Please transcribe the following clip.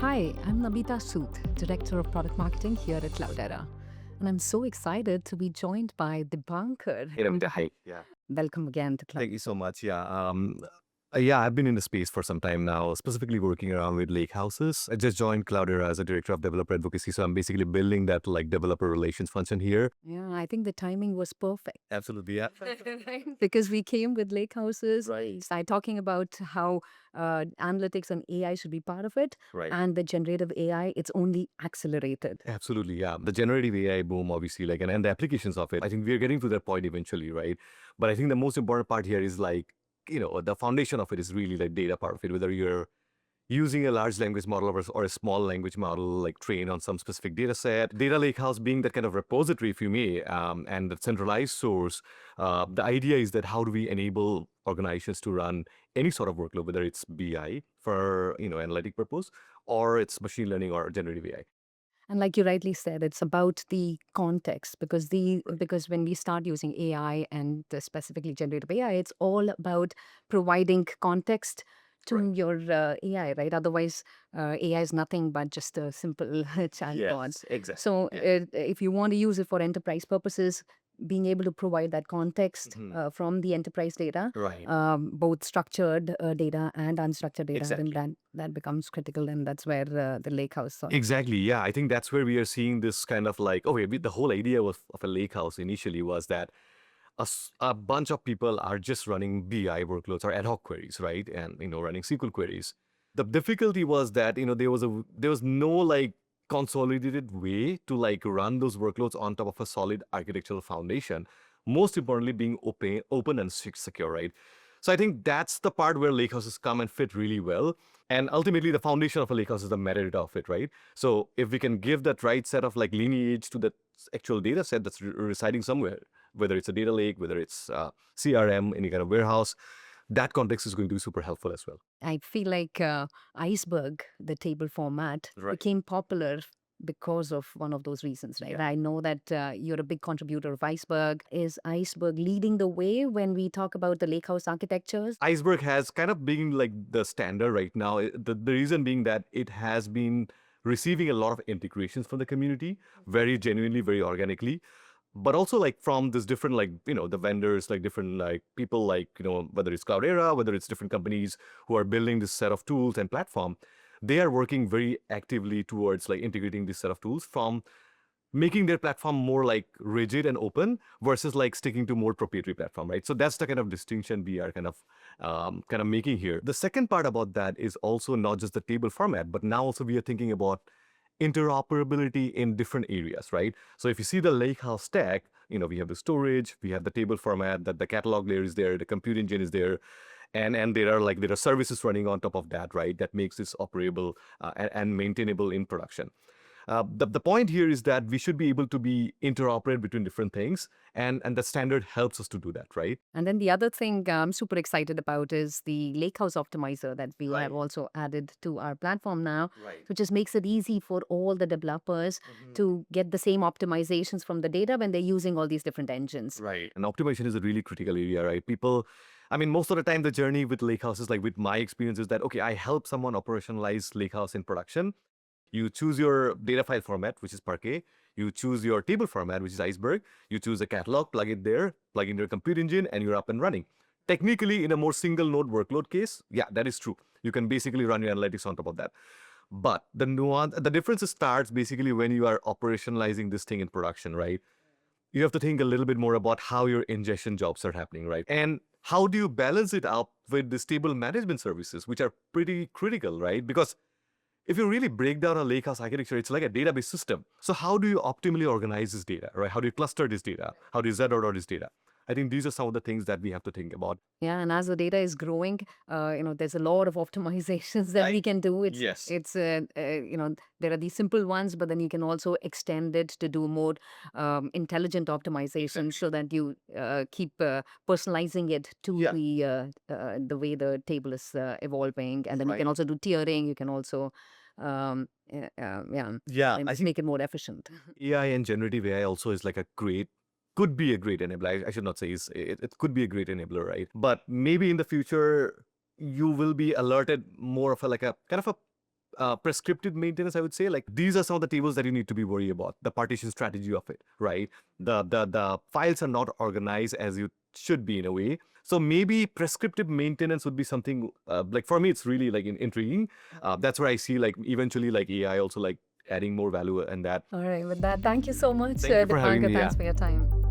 Hi, I'm Navita Sood, Director of Product Marketing here at Cloudera. And I'm so excited to be joined by Dipankar. Hey, Navita, hi. Yeah. Welcome again to Cloudera. Thank you so much. Yeah, I've been in the space for some time now, specifically working around with Lakehouses. I just joined Cloudera as a director of developer advocacy, so I'm basically building that like developer relations function here. Yeah, I think the timing was perfect. Absolutely, yeah. Right? Because we came with Lakehouses, Right. started talking about how analytics and AI should be part of it. Right. And the generative AI, it's only accelerated. Absolutely, yeah. The generative AI boom, obviously, like, and the applications of it. I think we're getting to that point eventually, right? But I think the most important part here is like, the foundation of it is really like data part of it, whether you're using a large language model or a small language model, like trained on some specific data set. Data Lakehouse being that kind of repository, if you may, and the centralized source. The idea is that how do we enable organizations to run any sort of workload, whether it's BI for analytic purpose, or it's machine learning or generative AI. And like you rightly said, it's about the context because when we start using AI and specifically generative AI, it's all about providing context to Right. your AI, right? Otherwise, AI is nothing but just a simple chatbot. Yes, exactly. So Yeah. if you want to use it for enterprise purposes, being able to provide that context Mhm. from the enterprise data, Right. both structured data and unstructured data, then Exactly. that becomes critical, and that's where the Lakehouse sort of Exactly. Yeah. I think that's where we are seeing this kind of like, okay, the whole idea of a lake house initially was that a bunch of people are just running BI workloads or ad hoc queries, right? And, running SQL queries. The difficulty was that, there was no like consolidated way to like run those workloads on top of a solid architectural foundation. Most importantly, being open and secure, right? So I think that's the part where lakehouses come and fit really well. And ultimately, the foundation of a lakehouse is the metadata of it, right? So if we can give that right set of like lineage to that actual data set that's residing somewhere, whether it's a data lake, whether it's CRM, any kind of warehouse, that context is going to be super helpful as well. I feel like Iceberg, the table format, Right. became popular because of one of those reasons, right? Yeah. I know that you're a big contributor of Iceberg. Is Iceberg leading the way when we talk about the lakehouse architectures? Iceberg has kind of been like the standard right now. The reason being that it has been receiving a lot of integrations from the community, very genuinely, very organically. But also like from this different like, the vendors, like different like people like, whether it's Cloudera, whether it's different companies who are building this set of tools and platform, they are working very actively towards like integrating this set of tools from making their platform more like rigid and open versus like sticking to more proprietary platform, right? So that's the kind of distinction we are kind of making here. The second part about that is also not just the table format, but now also we are thinking about interoperability in different areas, right? So if you see the Lakehouse stack, we have the storage, we have the table format, that the catalog layer is there, the compute engine is there, and there are services running on top of that, right? That makes this operable and maintainable in production. The point here is that we should be able to be interoperate between different things, and the standard helps us to do that, right? And then the other thing I'm super excited about is the Lakehouse optimizer that we Right. have also added to our platform now, Right. which just makes it easy for all the developers Mhm. to get the same optimizations from the data when they're using all these different engines. Right. And optimization is a really critical area, right? Most of the time, the journey with Lakehouse is like with my experience is that, okay, I help someone operationalize Lakehouse in production. You choose your data file format, which is Parquet. You choose your table format, which is Iceberg. You choose a catalog, plug it there, plug in your compute engine, and you're up and running. Technically, in a more single node workload case, yeah, that is true. You can basically run your analytics on top of that. But the difference starts basically when you are operationalizing this thing in production, right? You have to think a little bit more about how your ingestion jobs are happening, right? And how do you balance it up with the stable management services, which are pretty critical, right? Because if you really break down a lakehouse architecture, it's like a database system. So how do you optimally organize this data, right? How do you cluster this data? How do you Z-order this data? I think these are some of the things that we have to think about. Yeah, and as the data is growing, there's a lot of optimizations that we can do. Yes. There are these simple ones, but then you can also extend it to do more intelligent optimizations so that you keep personalizing it to Yeah. the way the table is evolving, and then you Right. can also do tiering. You can also, Yeah, and I think make it more efficient. AI and generative AI also is like could be a great enabler. I should not say it could be a great enabler, right? But maybe in the future, you will be alerted more of a like a kind of a prescriptive maintenance, I would say, like these are some of the tables that you need to be worried about, the partition strategy of it, right? The files are not organized as you should be in a way. So maybe prescriptive maintenance would be something like for me, it's really like intriguing. That's where I see like eventually like AI also like adding more value in that. All right, with that, thank you so much, Thank you for having Dipankar. me. Yeah. Thanks for your time.